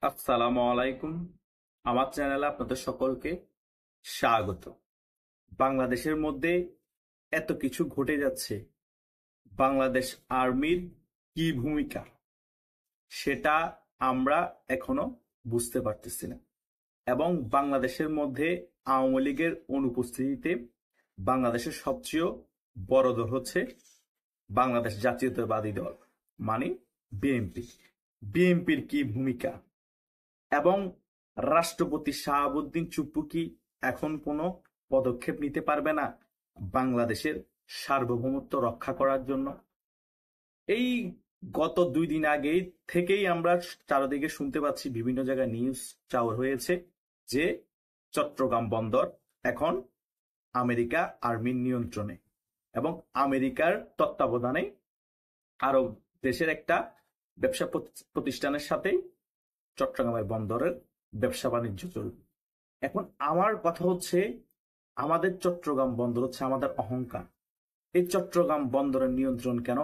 আসসালামু আলাইকুম। আমার চ্যানেলে আপনাদের সকলকে স্বাগত। বাংলাদেশের মধ্যে এত কিছু ঘটে যাচ্ছে, বাংলাদেশ আর্মির কি ভূমিকা সেটা আমরা এখনো বুঝতে পারতেছি না। এবং বাংলাদেশের মধ্যে আওয়ামী লীগের অনুপস্থিতিতে বাংলাদেশের সবচেয়ে বড় দল হচ্ছে বাংলাদেশ জাতীয়তাবাদী দল, মানে বিএনপি। বিএনপির কি ভূমিকা, এবং রাষ্ট্রপতি শাহাবুদ্দিন চুপ্পু কি এখন কোনো পদক্ষেপ নিতে পারবে না বাংলাদেশের সার্বভৌমত্ব রক্ষা করার জন্য? এই গত 2 দিন আগে থেকেই আমরা চারদিকে শুনতে পাচ্ছি, বিভিন্ন জায়গায় নিউজ চাওয়া হয়েছে যে চট্টগ্রাম বন্দর এখন আমেরিকা আর্মির নিয়ন্ত্রণে, এবং আমেরিকার তত্ত্বাবধানে আরব দেশের একটা ব্যবসা প্রতিষ্ঠানের সাথেই চট্টগ্রামের বন্দরের ব্যবসা বাণিজ্য চলবে। এখন আমার কথা হচ্ছে, আমাদের চট্টগ্রাম বন্দর হচ্ছে আমাদের অহংকার। এই চট্টগ্রাম বন্দরের নিয়ন্ত্রণ কেন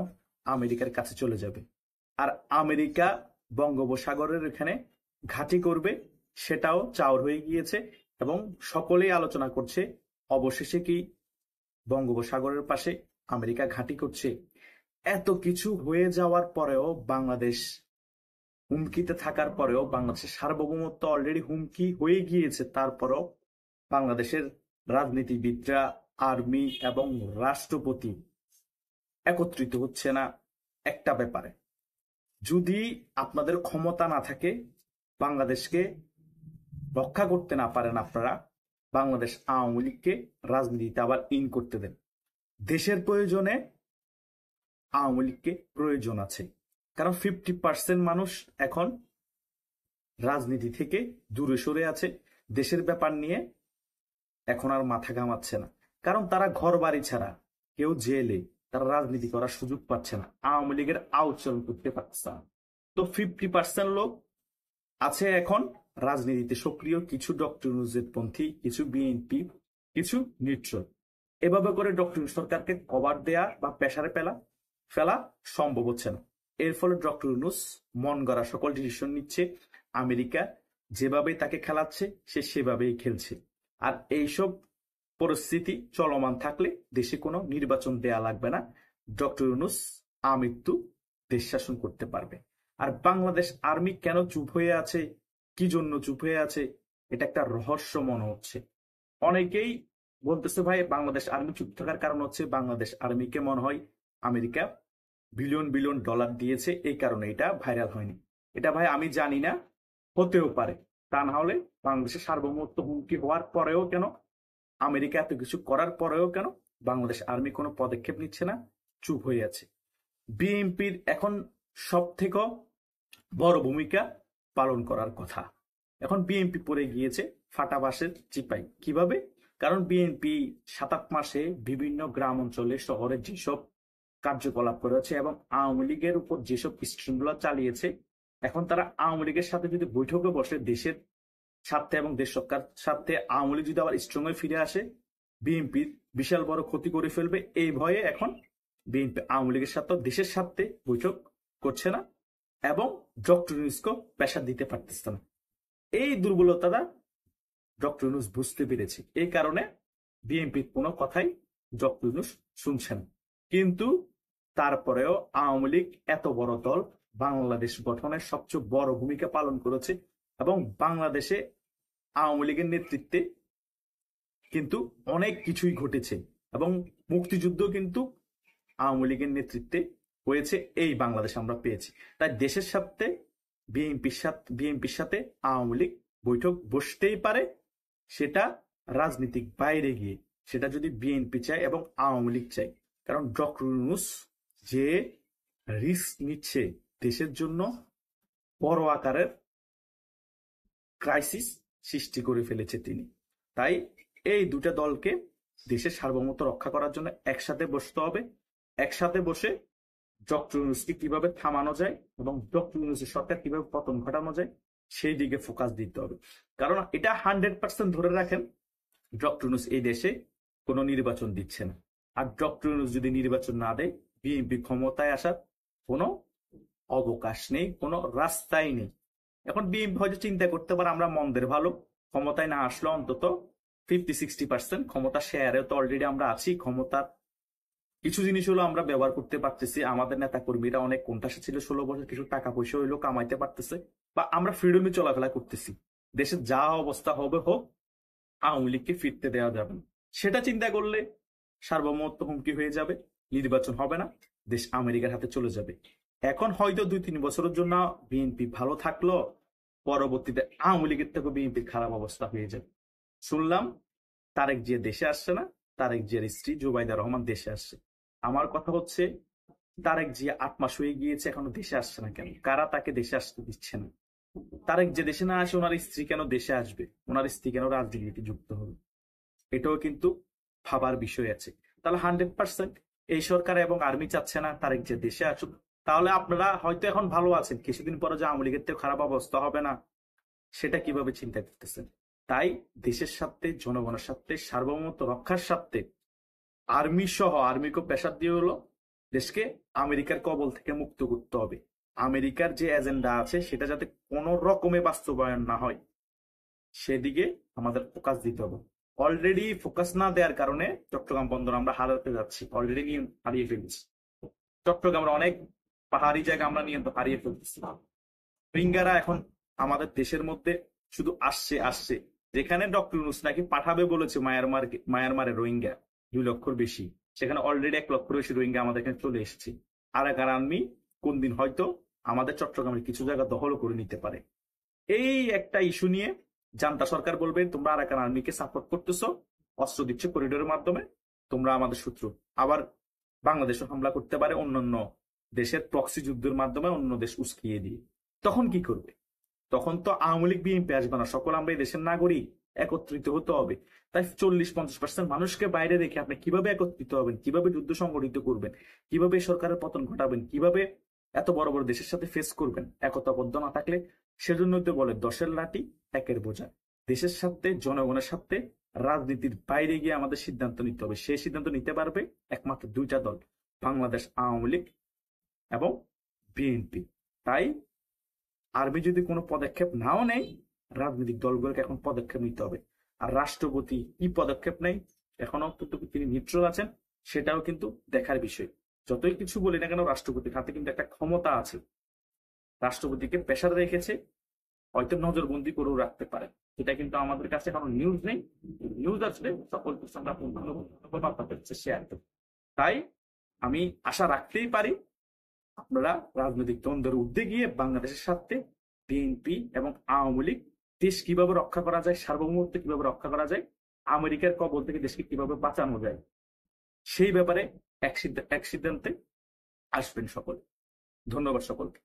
আমেরিকার কাছে চলে যাবে? আর আমেরিকা বঙ্গোপসাগরের এখানে ঘাঁটি করবে, সেটাও চাওর হয়ে গিয়েছে। এবং সকলেই আলোচনা করছে অবশেষে কি বঙ্গোপসাগরের পাশে আমেরিকা ঘাঁটি করছে। এত কিছু হয়ে যাওয়ার পরেও, বাংলাদেশ হুমকিতে থাকার পরেও, বাংলাদেশের সার্বভৌমত্ব অলরেডি হুমকি হয়ে গিয়েছে, তারপরেও বাংলাদেশের রাজনীতিবিদরা, আর্মি এবং রাষ্ট্রপতি একত্রিত হচ্ছে না একটা ব্যাপারে। যদি আপনাদের ক্ষমতা না থাকে, বাংলাদেশকে রক্ষা করতে না পারেন আপনারা, বাংলাদেশ আওয়ামী লীগকে রাজনীতিতে আবার ইন করতে দেন। দেশের প্রয়োজনে আওয়ামী লীগকে প্রয়োজন আছে, কারণ 50% মানুষ এখন রাজনীতি থেকে দূরে সরে আছে। দেশের ব্যাপার নিয়ে এখন আর মাথা ঘামাচ্ছে না, কারণ তারা ঘর বাড়ি ছাড়া, কেউ জেলে, তারা রাজনীতি করার সুযোগ পাচ্ছে না, আওয়ামী লীগের আচরণ করতে পারছে না। তো 50% লোক আছে এখন রাজনীতিতে সক্রিয়, কিছু ডক্টর ইউনূসের পন্থী, কিছু বিএনপি, কিছু নিউট্রাল। এভাবে করে ডক্টর ইউনূস সরকারকে কভার দেয়া বা প্রেসারে ফেলা সম্ভব হচ্ছে না। এর ফলে ডক্টর ইউনূস মন গড়া সকল ডিসিশন নিচ্ছে। আমেরিকা যেভাবে তাকে খেলাচ্ছে, সে সেভাবেই খেলছে। আর এইসব পরিস্থিতি চলমান থাকলে দেশে কোনো নির্বাচন দেয়া লাগবে না, ডক্টর ইউনূস আমৃত্যু দেশ শাসন করতে পারবে। আর বাংলাদেশ আর্মি কেন চুপ হয়ে আছে, কি জন্য চুপ হয়ে আছে, এটা একটা রহস্য মনে হচ্ছে। অনেকেই বলতেছে, ভাই বাংলাদেশ আর্মি চুপ থাকার কারণ হচ্ছে বাংলাদেশ আর্মিকে মনে হয় আমেরিকা বিলিয়ন বিলিয়ন ডলার দিয়েছে, এই কারণে এটা ভাইরাল হয়নি। এটা ভাই আমি জানি না, হতেও পারে। তা না হলে বাংলাদেশের সার্বভৌমত্ব হুমকি হওয়ার পরেও কেন, আমেরিকা এত কিছু করার পরেও কেন বাংলাদেশ আর্মি কোনো পদক্ষেপ নিচ্ছে না, চুপ হয়ে আছে? বিএনপির এখন সব থেকে বড় ভূমিকা পালন করার কথা। এখন বিএনপি পড়ে গিয়েছে ফাটা বাঁশের চিপাই। কিভাবে? কারণ বিএনপি 7-8 মাসে বিভিন্ন গ্রাম অঞ্চলে, শহরে যেসব কার্যকলাপ করেছে এবং আওয়ামী লীগের উপর যেসব স্ট্রিমগুলো চালিয়েছে, এখন তারা আওয়ামী লীগের সাথে যদি বৈঠকে বসে দেশের স্বার্থে এবং দেশ রক্ষার স্বার্থে, আওয়ামী লীগ যদি আবার স্ট্রং হয়ে ফিরে আসে, বিএনপির বিশাল বড় ক্ষতি করে ফেলবে। এই ভয়ে এখন বিএনপি আওয়ামী লীগের সাথে দেশের স্বার্থে বৈঠক করছে না, এবং ডক্টর ইউনূসকে প্রেসার দিতে পারতেছে না। এই দুর্বলতাটা ডক্টর ইউনূস বুঝতে পেরেছে, এই কারণে বিএনপির কোনো কথাই ডক্টর ইউনূস শুনছেন। কিন্তু তারপরেও আওয়ামী লীগ এত বড় দল, বাংলাদেশ গঠনের সবচেয়ে বড় ভূমিকা পালন করেছে, এবং বাংলাদেশে আওয়ামী লীগের নেতৃত্বে কিন্তু অনেক কিছুই ঘটেছে, এবং মুক্তিযুদ্ধ কিন্তু আওয়ামী লীগের নেতৃত্বে হয়েছে। এই বাংলাদেশ আমরা পেয়েছি। তাই দেশের সাথে বিএনপির সাথে আওয়ামী লীগ বৈঠক বসতেই পারে, সেটা রাজনীতিক বাইরে গিয়ে, সেটা যদি বিএনপি চায় এবং আওয়ামী লীগ চায়। কারণ ডক্টর ইউনূস যে রিস্ক নিচ্ছে, দেশের জন্য বড় আকারের ক্রাইসিস সৃষ্টি করে ফেলেছে তিনি। তাই এই দুটা দলকে দেশের সার্বভৌমত্ব রক্ষা করার জন্য একসাথে বসতে হবে। একসাথে বসে ডক্টর ইউনূসকে কিভাবে থামানো যায় এবং ডক্টর ইউনূসের সরকার কিভাবে পতন ঘটানো যায়, সেই দিকে ফোকাস দিতে হবে। কারণ এটা 100% ধরে রাখেন, ডক্টর ইউনূস এই দেশে কোনো নির্বাচন দিচ্ছে না। আর ডক্টর ইউনূস যদি নির্বাচন না দেয়, বিএনপি ক্ষমতায় আসার কোনো অবকাশ নেই, কোনো রাস্তাই নেই। এখন বিএনপি হয়তো চিন্তা করতে পারে আমরা মন্দের ভালো, ক্ষমতায় না আসলে অন্তত 50-60% ক্ষমতা শেয়ারে তো অলরেডি আমরা আছি, ক্ষমতার কিছু জিনিস হলো আমরা ব্যবহার করতে পারতেছি, আমাদের নেতা কর্মীরা অনেক কোণঠাসা ছিল 16 বছর, কিছু টাকা পয়সা হইলো কামাইতে পারতেছে, বা আমরা ফ্রিডমে চলাফেরা করতেছি। দেশের যা অবস্থা হবে হোক, আওয়ামী লীগকে ফিরতে দেওয়া যাবে না। সেটা চিন্তা করলে সার্বভৌমত্ব হুমকি হয়ে যাবে, নির্বাচন হবে না, দেশ আমেরিকার হাতে চলে যাবে। এখন হয়তো 2-3 বছরের জন্য বিএনপি ভালো থাকলো, পরবর্তীতে আওয়ামী লীগের থেকে বিএনপির খারাপ অবস্থা হয়ে যাবে। শুনলাম তারেক জিয়া দেশে আসছে না, তারেক জিয়ার স্ত্রী জুবাইদা রহমান দেশে আসছে। আমার কথা হচ্ছে, তারেক জিয়া 8 মাস হয়ে গিয়েছে, এখনো দেশে আসছে না কেন? কারা তাকে দেশে আসতে দিচ্ছে না? তারেক যে দেশে না আসে, ওনার স্ত্রী কেন দেশে আসবে? ওনার স্ত্রী কেন রাজনীতিতে যুক্ত হবে? এটাও কিন্তু ভাবার বিষয় আছে। তাহলে 100% এই সরকার এবং আর্মি চাচ্ছে না তারেক যে দেশে আসুক। তাহলে আপনারা হয়তো এখন ভালো আছেন, কিছুদিন পরে যে আওয়ামী লীগের থেকে খারাপ অবস্থা হবে না, সেটা কিভাবে চিন্তা করতেছেন? তাই দেশের স্বার্থে, জনগণের স্বার্থে, সার্বভৌমত্ব রক্ষার স্বার্থে আর্মি সহ, আর্মিকে প্রেসার দিয়ে হলো দেশকে আমেরিকার কবল থেকে মুক্ত করতে হবে। আমেরিকার যে এজেন্ডা আছে সেটা যাতে কোনো রকমে বাস্তবায়ন না হয়, সেদিকে আমাদের ফোকাস দিতে হবে। অলরেডি ফোকাস না দেওয়ার কারণে চট্টগ্রাম বন্দর আমরা হারাতে যাচ্ছি, অলরেডি হারিয়ে ফেলছি। চট্টগ্রামের অনেক পাহাড়ি জায়গা আমরা নিয়ন্ত্রণ হারিয়ে ফেলতেছি। রোহিঙ্গারা এখন আমাদের দেশের মধ্যে শুধু আসছে আসছে। যেখানে ডক্টর ইউনূস নাকি পাঠাবে বলেছে মায়ানমারে রোহিঙ্গা 2 লক্ষর বেশি, সেখানে অলরেডি 1 লক্ষর বেশি রোহিঙ্গা আমাদের এখানে চলে এসেছে। আরাকান আর্মি কোন দিন হয়তো আমাদের চট্টগ্রামের কিছু জায়গা দখল করে নিতে পারে। এই একটা ইস্যু নিয়ে জান্তা সরকার বলবে তোমরা আরাকান আর্মিকে সাপোর্ট করতেছো, অস্ত্র দিচ্ছ করিডোরের মাধ্যমে, তোমরা আমাদের শত্রু। আবার বাংলাদেশও হামলা করতে পারে অন্যান্য দেশের প্রক্সি যুদ্ধের মাধ্যমে, অন্য দেশ উস্কিয়ে দিয়ে। তখন কি করবে? তখন তো আওয়ামী লীগ বিএনপি আসবে না, সকল আমরা এই দেশের নাগরিক, একত্রিত হতে হবে। তাই 40-50% মানুষকে বাইরে রেখে আপনি কিভাবে একত্রিত হবেন, কিভাবে যুদ্ধ সংগঠিত করবেন, কিভাবে সরকারের পতন ঘটাবেন, কিভাবে এত বড় বড় দেশের সাথে ফেস করবেন একতাবদ্ধ না থাকলে? সেজন্যই তো বলে 10-এর লাঠি 1-এর বোঝা। দেশের সাথে, জনগণের সাথে রাজনীতির বাইরে গিয়ে আমাদের সিদ্ধান্ত নিতে হবে। সেই সিদ্ধান্ত নিতে পারবে একমাত্র 2টা দল, বাংলাদেশ আওয়ামী লীগ এবং বিএনপি। তাই আর্মি যদি কোনো পদক্ষেপ নাও নেয়, রাজনৈতিক দলগুলোকে এখন পদক্ষেপ নিতে হবে। আর রাষ্ট্রপতি কি পদক্ষেপ নেয়, এখনো কিন্তু তিনি নিউট্রাল আছেন, সেটাও কিন্তু দেখার বিষয়। যতই কিছু বলি না কেন, রাষ্ট্রপতির হাতে কিন্তু একটা ক্ষমতা আছে। রাষ্ট্রপতিকে প্রেসার রেখেছে, হয়তো নজরবন্দি করেও রাখতে পারে। এটা কিন্তু আমাদের কাছে এখনো নিউজ নেই। নিউজ আসলে সকল কিছু আমরা আপনাদের শেয়ার করব। তাই আমি আশা রাখতেই পারি আপনারা রাজনৈতিক দ্বন্দ্বের ঊর্ধ্বে গিয়ে বাংলাদেশের স্বার্থে বিএনপি এবং আওয়ামী লীগ, দেশ কিভাবে রক্ষা করা যায়, সার্বভৌমত্ব কিভাবে রক্ষা করা যায়, আমেরিকার কবল থেকে দেশকে কিভাবে বাঁচানো যায়, সেই ব্যাপারে এক সিদ্ধান্তে আসবেন সকলে। ধন্যবাদ সকলকে।